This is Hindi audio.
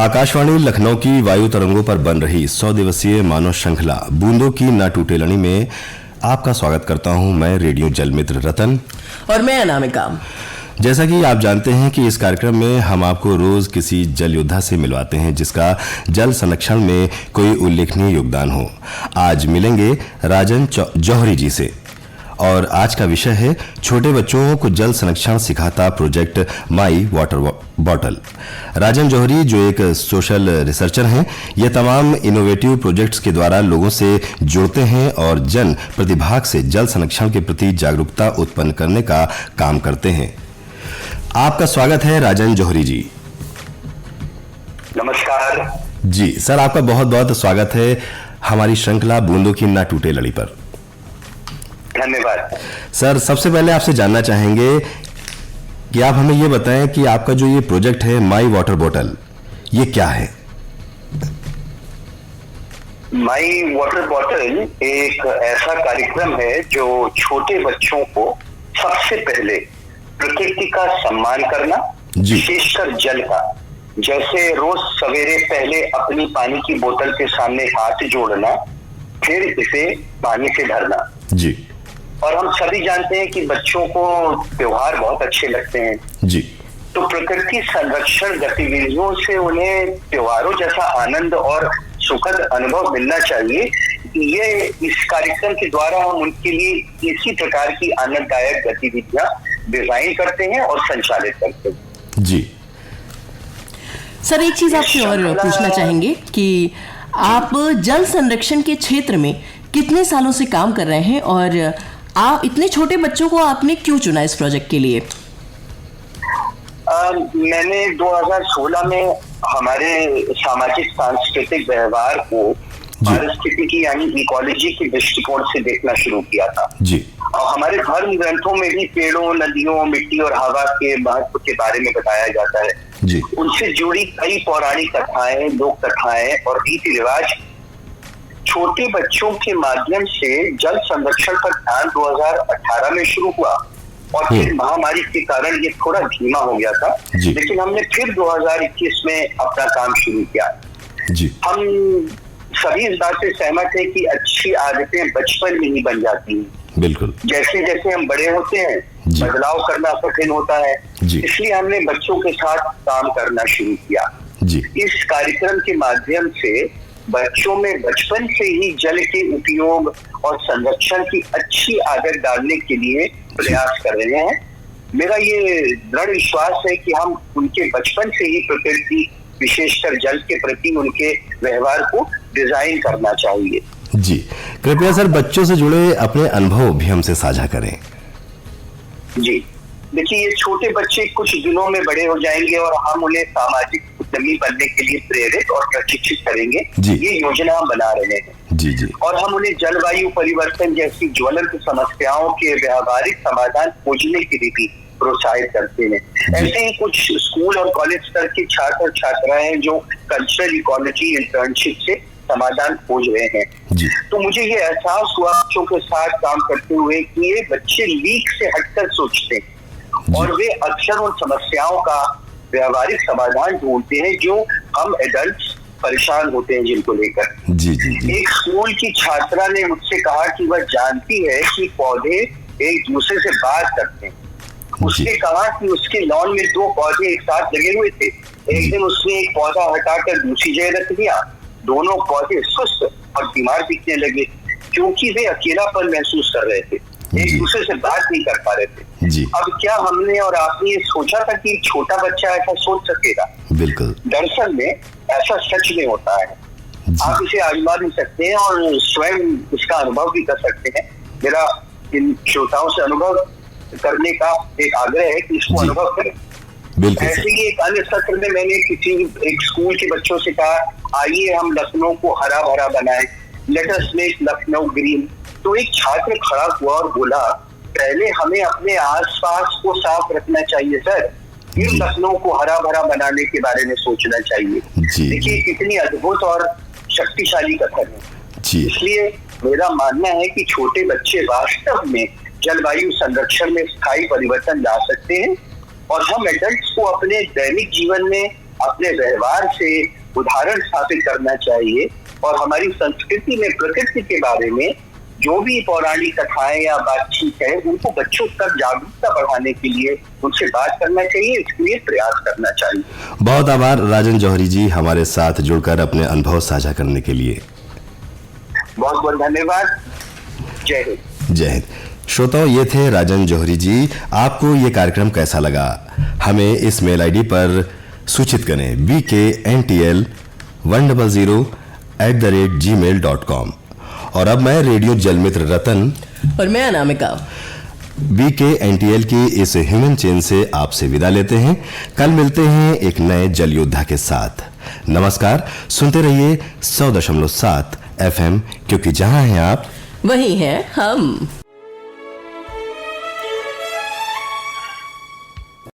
आकाशवाणी लखनऊ की वायु तरंगों पर बन रही 100 दिवसीय मानव श्रृंखला बूंदों की ना टूटे लड़ी में आपका स्वागत करता हूं मैं रेडियो जल मित्र रतन और मैं अनामिका। जैसा कि आप जानते हैं कि इस कार्यक्रम में हम आपको रोज किसी जल योद्धा से मिलवाते हैं जिसका जल संरक्षण में कोई उल्लेखनीय योगदान हो। आज मिलेंगे राजन जौहरी जी से और आज का विषय है छोटे बच्चों को जल संरक्षण सिखाता प्रोजेक्ट माई वाटर बॉटल। राजन जौहरी जो एक सोशल रिसर्चर हैं, ये तमाम इनोवेटिव प्रोजेक्ट्स के द्वारा लोगों से जुड़ते हैं और जन प्रतिभाग से जल संरक्षण के प्रति जागरूकता उत्पन्न करने का काम करते हैं। आपका स्वागत है राजन जौहरी जी। नमस्कार जी सर, आपका बहुत बहुत स्वागत है हमारी श्रृंखला बूंदों की ना टूटे लड़ी पर। धन्यवाद सर, सबसे पहले आपसे जानना चाहेंगे कि आप हमें ये बताएं कि आपका जो ये प्रोजेक्ट है माई वाटर बॉटल, ये क्या है? माई वाटर बॉटल एक ऐसा कार्यक्रम है जो छोटे बच्चों को सबसे पहले प्रकृति का सम्मान करना, विशेषकर जल का, जैसे रोज सवेरे पहले अपनी पानी की बोतल के सामने हाथ जोड़ना, फिर इसे पानी से भरना जी। और हम सभी जानते हैं कि बच्चों को त्योहार बहुत अच्छे लगते हैं जी। तो प्रकृति संरक्षण गतिविधियों से उन्हें त्योहारों जैसा आनंद और सुखद अनुभव मिलना चाहिए। ये इस कार्यक्रम के द्वारा हम उनके लिए इसी प्रकार की आनंददायक गतिविधियां डिजाइन करते हैं और संचालित करते हैं। जी सर, एक चीज आपसे और पूछना चाहेंगे कि आप जल संरक्षण के क्षेत्र में कितने सालों से काम कर रहे हैं और आप इतने छोटे बच्चों को आपने क्यों चुना इस प्रोजेक्ट के लिए? मैंने 2016 में हमारे सामाजिक सांस्कृतिक व्यवहार को पारिस्थितिकी यानी इकोलॉजी के दृष्टिकोण से देखना शुरू किया था जी। और हमारे धर्म ग्रंथों में भी पेड़ों, नदियों, मिट्टी और हवा के महत्व के बारे में बताया जाता है जी। उनसे जुड़ी कई पौराणिक कथाएं, लोक कथाएं और रीति रिवाज छोटे बच्चों के माध्यम से जल संरक्षण पर ध्यान 2018 में शुरू हुआ और फिर महामारी के कारण ये थोड़ा धीमा हो गया था, लेकिन हमने फिर 2021 में अपना काम शुरू किया जी। हम सभी इस बात से सहमत है कि अच्छी आदतें बचपन में ही बन जाती हैं। बिल्कुल। जैसे जैसे हम बड़े होते हैं बदलाव करना कठिन होता है, इसलिए हमने बच्चों के साथ काम करना शुरू किया जी। इस कार्यक्रम के माध्यम से बच्चों में बचपन से ही जल के उपयोग और संरक्षण की अच्छी आदत डालने के लिए प्रयास कर रहे हैं। मेरा ये दृढ़ विश्वास है कि हम उनके बचपन से ही प्रकृति, विशेषकर जल के प्रति उनके व्यवहार को डिजाइन करना चाहिए। जी, कृपया सर बच्चों से जुड़े अपने अनुभव भी हमसे साझा करें। जी देखिए, ये छोटे बच्चे कुछ दिनों में बड़े हो जाएंगे और हम उन्हें सामाजिक उद्यमी बनने के लिए प्रेरित और प्रशिक्षित करेंगे। ये योजना हम बना रहे हैं जी जी। और हम उन्हें जलवायु परिवर्तन जैसी ज्वलंत समस्याओं के व्यावहारिक समाधान खोजने के लिए भी प्रोत्साहित करते हैं। ऐसे ही कुछ स्कूल और कॉलेज स्तर के छात्र और छात्राएं हैं जो कल्चरल इकोलॉजी इंटर्नशिप से समाधान खोज रहे हैं जी। तो मुझे ये एहसास हुआ बच्चों के साथ काम करते हुए कि ये बच्चे लीक से हटकर सोचते हैं और वे अक्सर उन समस्याओं का व्यवहारिक समाधान ढूंढते हैं जो हम एडल्ट्स परेशान होते हैं जिनको लेकर जी जी जी। एक स्कूल की छात्रा ने मुझसे कहा कि वह जानती है कि पौधे एक दूसरे से बात करते हैं। उसने कहा कि उसके लॉन में 2 पौधे एक साथ लगे हुए थे। एक दिन उसने एक पौधा हटाकर दूसरी जगह रख दिया। दोनों पौधे सुस्त और बीमार दिखने लगे क्योंकि वे अकेलापन महसूस कर रहे थे, एक दूसरे से बात नहीं कर पा रहे थे जी। अब क्या हमने और आपने ये सोचा था कि छोटा बच्चा ऐसा सोच सकेगा? बिल्कुल। दरअसल में ऐसा सच में होता है। आप इसे आजमा भी सकते हैं और स्वयं इसका अनुभव भी कर सकते हैं। मेरा इन श्रोताओं से अनुभव करने का एक आग्रह है कि इसको अनुभव करें। ऐसे ही एक अन्य सत्र में मैंने एक स्कूल के बच्चों से कहा, आइए हम लखनऊ को हरा भरा बनाएं, let us make Lucknow green. तो एक छात्र खड़ा हुआ और बोला, पहले हमें अपने आसपास को साफ रखना चाहिए सर, फिर लखनऊ को हरा भरा बनाने के बारे में सोचना चाहिए। देखिए कितनी अद्भुत और शक्तिशाली कथन है। इसलिए मेरा मानना है कि छोटे बच्चे वास्तव में जलवायु संरक्षण में स्थायी परिवर्तन ला सकते हैं और हम एडल्ट्स को अपने दैनिक जीवन में अपने व्यवहार से उदाहरण स्थापित करना चाहिए और हमारी संस्कृति में प्रकृति के बारे में जो भी पौराणिक कथाएं या बातचीत है उनको बच्चों तक जागरूकता बढ़ाने के लिए उनसे बात करना चाहिए, इसके लिए प्रयास करना चाहिए। बहुत आभार राजन जौहरी जी हमारे साथ जुड़कर अपने अनुभव साझा करने के लिए। बहुत बहुत धन्यवाद। जय हिंद। जय हिंद। श्रोताओं, ये थे राजन जौहरी जी। आपको ये कार्यक्रम कैसा लगा हमें इस मेल आईडी पर सूचित करें bkntl100@gmail.com। और अब मैं रेडियो जलमित्र रतन और मैं अनामिका BKNTL की इस ह्यूमन चेन से आपसे विदा लेते हैं। कल मिलते हैं एक नए जल योद्धा के साथ। नमस्कार। सुनते रहिए 100.7 FM, क्योंकि जहां हैं आप वहीं हैं हम।